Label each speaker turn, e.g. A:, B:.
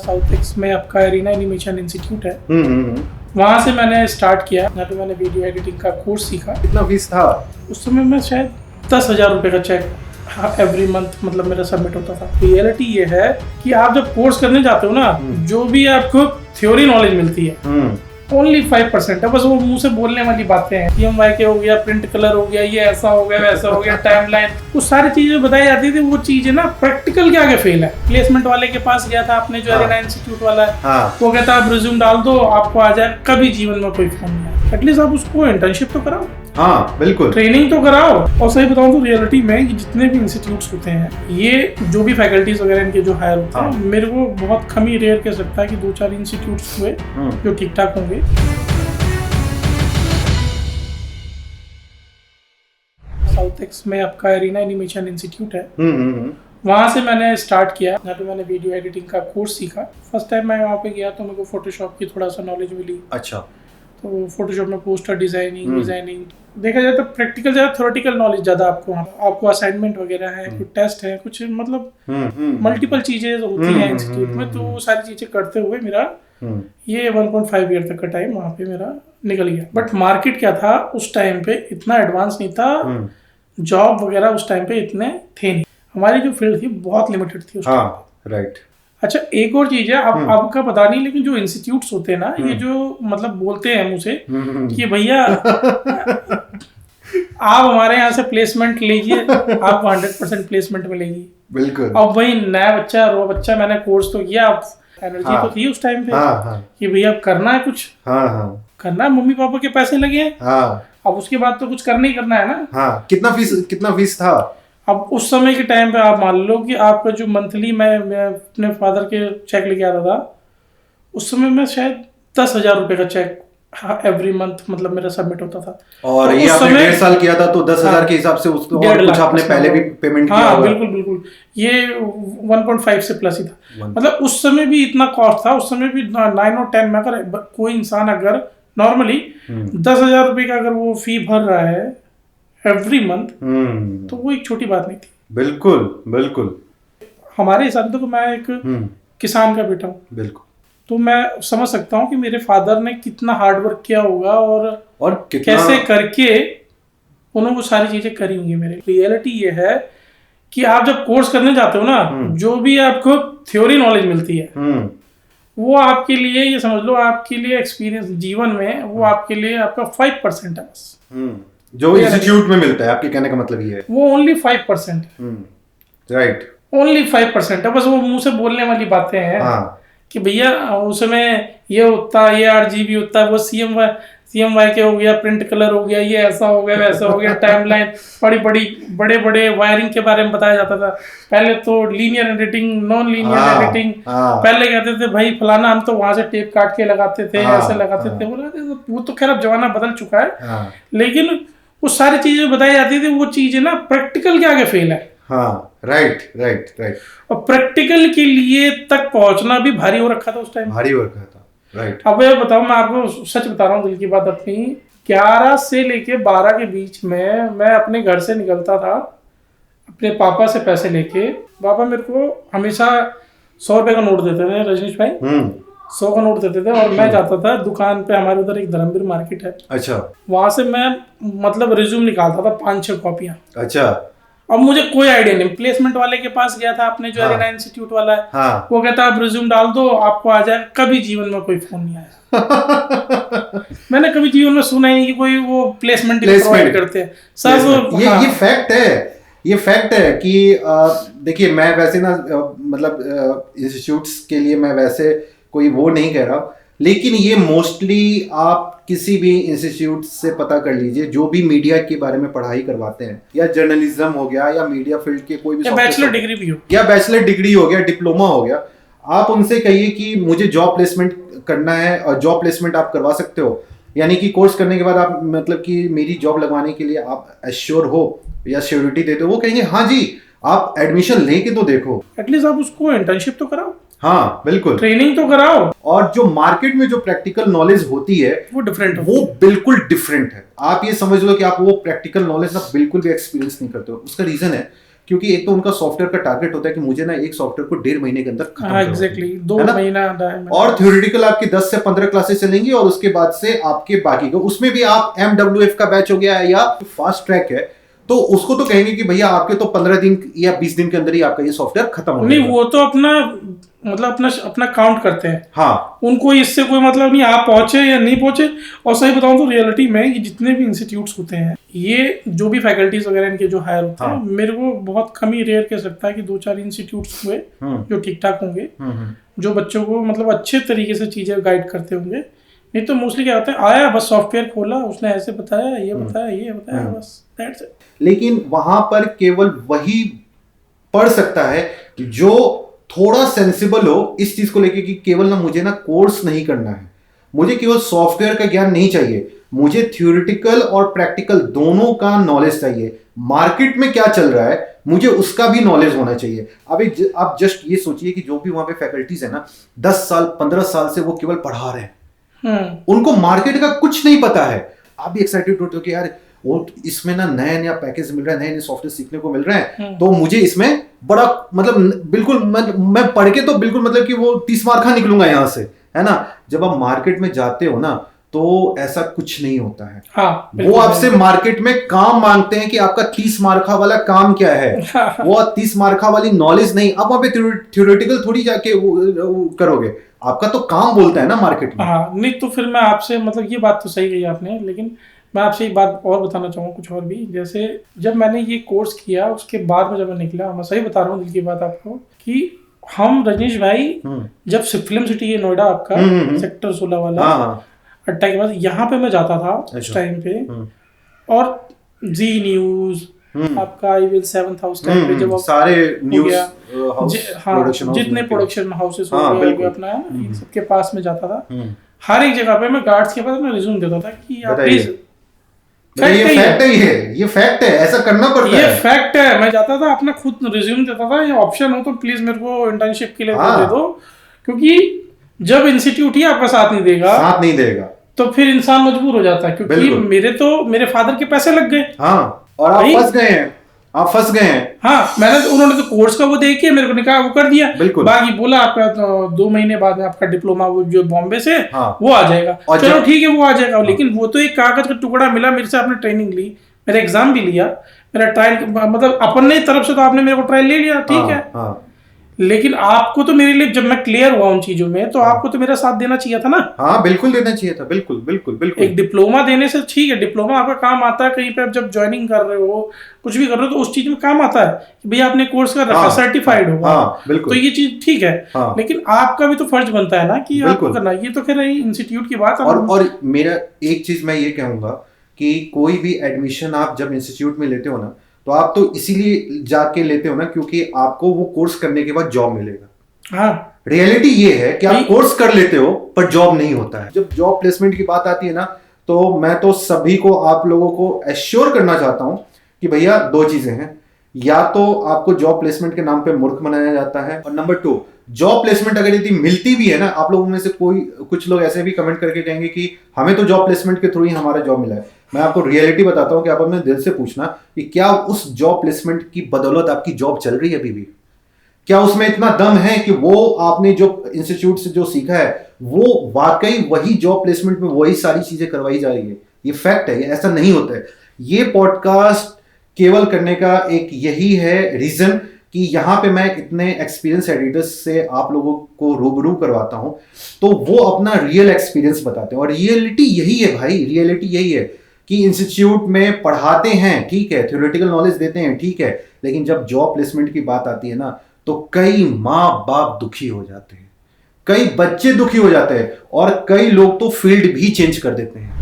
A: South x में आपका arena animation institute है। वहाँ से मैंने स्टार्ट किया। यहाँ पे मैंने वीडियो एडिटिंग का कोर्स सीखा।
B: कितना फीस था
A: उस समय? मैं शायद 10,000 रुपये का चेक एवरी मंथ मतलब मेरा सबमिट होता था। रियलिटी ये है कि आप जब कोर्स करने जाते हो ना, जो भी आपको थ्योरी नॉलेज मिलती है ओनली 5% है। बस वो मुंह से बोलने वाली बातें हैं। PMY के हो गया, प्रिंट कलर हो गया, ये ऐसा हो गया, वैसा हो गया, टाइमलाइन, वो सारी चीजें बताई जाती थी। वो चीजें ना प्रैक्टिकल के आगे फेल है। प्लेसमेंट वाले के पास गया था आपने, जो एरिना इंस्टीट्यूट वाला है, वो कहता है आप रिज्यूम डाल दो, आपको आ जाए। कभी जीवन में कोई फोन नहीं आया। एटलीस्ट आप उसको इंटर्नशिप तो कराओ।
B: हाँ बिल्कुल,
A: ट्रेनिंग तो कराओ। और सही बताऊं तो रियलिटी में जितने भी इंस्टीट्यूट्स होते हैं, ये जो भी फैकल्टीज वगैरह इनके जो हायर होते हैं, मेरे को बहुत कम ही रेयर कह सकता है कि 2-4 इंस्टीट्यूट्स हुए जो ठीक ठाक होंगे। साउथ एक्स में आपका एरिना एनिमेशन इंस्टीट्यूट है। वहाँ से मैंने स्टार्ट किया। यहाँ पे मैंने वीडियो एडिटिंग का कोर्स सीखा। फर्स्ट टाइम मैं वहाँ पे गया तो मेरे को फोटोशॉप की थोड़ा सा नॉलेज मिली।
B: अच्छा।
A: तो फोटोशॉप में पोस्टर डिजाइनिंग देखा जाए तो प्रैक्टिकल ज़्यादा, थ्योरेटिकल नॉलेज ज़्यादा आपको असाइनमेंट वगैरह है, कुछ टेस्ट है, कुछ मतलब मल्टीपल चीज़ें होती हैं इंस्टीट्यूट में। तो वो सारी चीज़ें करते हुए मेरा ये 1.5 ईयर तक का टाइम वहाँ पे मेरा निकल गया। बट मार्केट क्या था उस टाइम पे, इतना एडवांस नहीं था। जॉब वगैरह उस टाइम पे इतने थे नहीं। हमारी जो फील्ड थी बहुत लिमिटेड थी उस टाइम पे।
B: राइट।
A: अच्छा, एक और चीज है, आपका पता नहीं, लेकिन जो इंस्टीट्यूट्स होते हैं ना, ये जो मतलब बोलते हैं मुझे कि भैया आप हमारे यहाँ से प्लेसमेंट लीजिए, आपको 100% प्लेसमेंट मिलेगी।
B: बिल्कुल।
A: अब वही नया बच्चा, रो बच्चा, मैंने कोर्स तो किया, एनर्जी तो थी उस टाइम पे कि भैया अब करना है कुछ, करना है, मम्मी पापा के पैसे लगे हैं, अब उसके बाद तो कुछ करना ही करना है ना।
B: कितना फीस था?
A: अब उस समय के टाइम पे आप मान लो कि आपका जो मंथली मैं अपने फादर के चेक लेके आता था, उस समय मैं शायद 10,000 रुपये का चेक एवरी मंथ मतलब मेरा सबमिट होता था।
B: और
A: तो
B: ये आपने 1.5 साल किया था तो 10,000 के हिसाब से उसको और कुछ आपने पहले भी पेमेंट किया होगा?
A: बिल्कुल। ये 1.5 से प्लस ही था। मतलब उस समय भी इतना कॉस्ट था। उस समय भी 9 और 10 में अगर कोई इंसान अगर नॉर्मली 10,000 रुपये का अगर वो फी भर रहा है एवरी मंथ, तो वो एक छोटी बात नहीं थी।
B: बिल्कुल। हमारे
A: हिसाब से तो मैं एक किसान का बेटा हूँ।
B: बिल्कुल।
A: तो मैं समझ सकता हूँ कि मेरे फादर ने कितना हार्ड वर्क किया होगा और कैसे करके उन्होंने वो सारी चीजें करी होंगी। मेरे रियलिटी ये है कि आप जब कोर्स करने जाते हो ना, जो भी आपको थ्योरी नॉलेज मिलती है, वो आपके लिए, ये समझ लो आपके लिए एक्सपीरियंस जीवन में, वो आपके लिए आपका 5% है बस।
B: जो इंस्टीट्यूट में मिलता है, आपके कहने का मतलब ये है,
A: वो ओनली 5% है।
B: राइट।
A: ओनली 5% है। बस वो मुंह से बोलने वाली बातें हैं कि भैया उसमें ये होता है, ये RGB होता है, वो CMY के हो गया, प्रिंट कलर हो गया, ये ऐसा हो गया, वैसा हो गया, टाइमलाइन, बड़े वायरिंग के बारे में बताया जाता था। पहले तो linear editing, non linear editing, पहले कहते थे भाई फलाना हम तो वहां से टेप काट के लगाते थे, ऐसे लगाते थे। वो तो खैर अब जमाना बदल चुका है, लेकिन वो सारी चीजें बताई जाती थी। वो चीजें ना प्रैक्टिकल के आगे फेल है।
B: राइट।
A: और प्रैक्टिकल के लिए तक पहुंचना भी भारी हो रखा था उस टाइम।
B: भारी हो रखा था। राइट।
A: अब ये बताओ, मैं आपको सच बता रहा हूँ दिल की बात अपनी, 11 से लेके 12 के बीच में मैं अपने घर से निकलता था अपने पापा से पैसे लेके। पापा मेरे को हमेशा 100 रुपए का नोट देते थे, रजनीश भाई 100 का नोट देते थे, और मैं जाता था दुकान पे, हमारे उधर एक धर्मवीर मार्केट है। अच्छा। वहां से मैं मतलब रिज्यूम निकालता था 5-6 कॉपियां। अच्छा। अब मुझे कोई आइडिया नहीं। प्लेसमेंट वाले के पास गया था आपने, जो एरिना इंस्टीट्यूट वाला है, वो कहता है आप रिज्यूम डाल दो, आपको आ जाए। कभी जीवन में कोई फोन नहीं आया। मैंने कभी जीवन में सुना ही नहीं कि कोई वो प्लेसमेंट प्रोवाइड करते हैं सब।
B: ये फैक्ट है। ये फैक्ट है कि देखिए, मैं वैसे ना मतलब इंस्टीट्यूट्स के लिए मैं वैसे कोई वो नहीं कह रहा, लेकिन ये मोस्टली आप किसी भी इंस्टीट्यूट से पता कर लीजिए, जो भी मीडिया के बारे में पढ़ाई करवाते हैं, या जर्नलिज्म हो गया, या मीडिया फील्ड के कोई भी
A: बैचलर डिग्री भी हो,
B: या बैचलर डिग्री हो गया, डिप्लोमा हो गया, आप उनसे कहिए कि मुझे जॉब प्लेसमेंट करना है, और जॉब प्लेसमेंट आप करवा सकते हो, यानी कि कोर्स करने के बाद आप मतलब कि मेरी जॉब लगवाने के लिए आप एश्योर हो या श्योरिटी देते हो, वो कहेंगे हाँ जी, आप एडमिशन लेके तो देखो,
A: एटलीस्ट आप उसको इंटर्नशिप तो कराओ।
B: हाँ बिल्कुल,
A: ट्रेनिंग तो कराओ।
B: और जो मार्केट में जो प्रैक्टिकल नॉलेज होती है
A: वो डिफरेंट,
B: वो बिल्कुल डिफरेंट है। आप ये समझ लो कि आप वो प्रैक्टिकल नॉलेज ना बिल्कुल भी एक्सपीरियंस नहीं करते हो। उसका रीजन है क्योंकि एक तो उनका सॉफ्टवेयर का टारगेट होता है कि मुझे ना एक सॉफ्टवेयर को 1.5 महीने के अंदर खत्म करना है।
A: एग्जैक्टली 2
B: है ना?
A: महीना
B: और थ्योरेटिकल आपकी 10 से 15 क्लासेस चलेंगी और उसके बाद से आपके बाकी का उसमें भी आप MWF का बैच हो गया या फास्ट ट्रैक है तो उसको तो कहेंगे कि भैया आपके तो 15 दिन या 20 दिन के अंदर ही आपका ये सॉफ्टवेयर खत्म हो
A: नहीं,
B: जाएगा।
A: वो तो अपना मतलब अपना काउंट करते हैं।
B: हाँ,
A: उनको इससे कोई मतलब नहीं आप पहुंचे या नहीं पहुंचे। और सही बताऊं तो रियलिटी में ये जितने भी इंस्टीट्यूट्स होते हैं, ये जो भी फैकल्टीज वगैरह इनके जो हायर होते हैं, मेरे को बहुत कम ही रेयर कह सकता है कि 2-4 इंस्टीट्यूट्स हुए जो ठीक ठाक होंगे, जो बच्चों को मतलब अच्छे तरीके से चीजें गाइड करते होंगे। नहीं तो मोस्टली क्या होता है, आया बस सॉफ्टवेयर खोला, उसने ऐसे बताया, ये बताया बस, दैट्स इट।
B: लेकिन वहां पर केवल वही पढ़ सकता है जो थोड़ा सेंसिबल हो इस चीज को लेके कि केवल ना मुझे ना कोर्स नहीं करना है, मुझे केवल सॉफ्टवेयर का ज्ञान नहीं चाहिए, मुझे थ्योरेटिकल और प्रैक्टिकल दोनों का नॉलेज चाहिए। मार्केट में क्या चल रहा है मुझे उसका भी नॉलेज होना चाहिए। अभी आप जस्ट ये सोचिए कि जो भी वहां पे फैकल्टीज है ना 10 साल 15 साल से वो केवल पढ़ा रहे हैं, उनको मार्केट का कुछ नहीं पता है। आप भी एक्साइटेड होते हो कि यार वो इसमें ना नया नया पैकेज मिल रहा है, नए नए सॉफ्टवेयर सीखने को मिल रहे हैं, तो मुझे इसमें बड़ा मतलब बिल्कुल मैं पढ़ के तो बिल्कुल मतलब कि वो 30 मार्क निकलूंगा यहाँ से, है ना। जब आप मार्केट में जाते हो ना तो ऐसा कुछ नहीं होता है।
A: हाँ,
B: वो आपसे मार्केट में काम मांगते हैं कि आपका 30 मार्का वाला काम क्या है, वो 30 मार्का वाली नॉलेज नहीं। आप वहां पे थ्योरेटिकल थोड़ी जाके वो करोगे, आपका तो काम बोलता है ना मार्केट में।
A: हाँ, नहीं तो फिर मैं आपसे मतलब ये बात तो सही कही आपने, लेकिन मैं आपसे एक बात और बताना चाहूँगा कुछ और भी। जैसे जब मैंने ये कोर्स किया उसके बाद में जब मैं निकला, मैं सही बता रहा हूँ दिल की बात आपको, कि हम रजनीश भाई जब फिल्म सिटी है नोएडा आपका सेक्टर 16 वाला अट्टा के बाद, यहाँ पे मैं जाता था उस टाइम पे, और जी न्यूज आपका IVL 7 हाउस टाइम पे जब
B: सारे न्यूज
A: जितने प्रोडक्शन हाउसेस हो गया अपना, इन सबके पास में जाता था। हर एक जगह पे मैं गार्ड्स के पास मैं रिज्यूम देता था कि आप प्लीज,
B: ये फैक्ट है, ऐसा करना पड़ता है,
A: ये फैक्ट है। मैं जाता था अपना खुद रिज्यूम देता था, ये ऑप्शन हो तो प्लीज मेरे को इंटर्नशिप के लिए दे दो, क्योंकि जब इंस्टीट्यूट ही आपका साथ नहीं देगा तो फिर इंसान मजबूर हो जाता है। क्योंकि मेरे फादर के पैसे लग गए।
B: हाँ, और आप फंस गए हैं।
A: हाँ, उन्होंने तो कोर्स का वो देख के मेरे को निकाह वो कर दिया, बाकी बोला आपका तो 2 महीने बाद में आपका डिप्लोमा वो जो बॉम्बे से वो आ जाएगा। चलो ठीक है, वो आ जाएगा, लेकिन वो तो एक कागज का टुकड़ा मिला मेरे से, आपने ट्रेनिंग ली, मेरा एग्जाम भी लिया, मेरा ट्रायल मतलब अपने तरफ से तो आपने मेरे को ट्रायल ले लिया, ठीक है, लेकिन आपको तो मेरे लिए, जब मैं क्लियर हुआ उन चीजों में, तो आपको तो मेरा साथ देना चाहिए था ना।
B: हाँ, बिल्कुल देना चाहिए था, बिल्कुल।
A: एक डिप्लोमा देने से ठीक है, डिप्लोमा आपका काम आता है कहीं पे, आप जब ज्वाइनिंग कर रहे हो कुछ भी कर रहे हो तो उस चीज में काम आता है कि भैया आपने कोर्स कर रखा, सर्टिफाइड होगा, तो ये चीज ठीक है। लेकिन आपका भी तो फर्ज बनता है ना कि आपको करना। ये तो खैर इंस्टीट्यूट की बात है।
B: और मेरा एक चीज मैं ये कहूंगा कि कोई भी एडमिशन आप जब इंस्टीट्यूट में लेते हो ना, तो आप तो इसीलिए जाके लेते हो ना क्योंकि आपको वो कोर्स करने के बाद जॉब मिलेगा।
A: हाँ,
B: रियलिटी ये है कि आप कोर्स कर लेते हो पर जॉब नहीं होता है। जब जॉब प्लेसमेंट की बात आती है ना, तो मैं तो सभी को, आप लोगों को एश्योर करना चाहता हूं कि भैया 2 चीजें हैं, या तो आपको जॉब प्लेसमेंट के नाम पे मूर्ख बनाया जाता है, और नंबर 2, जॉब प्लेसमेंट अगर यदि मिलती भी है ना, आप लोगों में से कुछ लोग ऐसे भी कमेंट करके कहेंगे कि हमें तो जॉब प्लेसमेंट के थ्रू ही हमारा जॉब मिला है। मैं आपको रियलिटी बताता हूं कि आप अपने दिल से पूछना कि क्या उस जॉब प्लेसमेंट की बदौलत आपकी जॉब चल रही है अभी भी? क्या उसमें इतना दम है कि वो आपने जो इंस्टीट्यूट से जो सीखा है वो वाकई वही जॉब प्लेसमेंट में वही सारी चीजें करवाई जा रही है? ये फैक्ट है, ये ऐसा नहीं होता है। ये पॉडकास्ट केवल करने का एक यही है रीजन कि यहाँ पे मैं इतने एक्सपीरियंस एडिटर्स से आप लोगों को रूबरू करवाता हूं, तो वो अपना रियल एक्सपीरियंस बताते हैं। और रियलिटी यही है भाई, रियलिटी यही है कि इंस्टीट्यूट में पढ़ाते हैं, ठीक है, थ्योरेटिकल नॉलेज देते हैं, ठीक है, लेकिन जब जॉब प्लेसमेंट की बात आती है ना, तो कई माँ बाप दुखी हो जाते हैं, कई बच्चे दुखी हो जाते हैं, और कई लोग तो फील्ड भी चेंज कर देते हैं।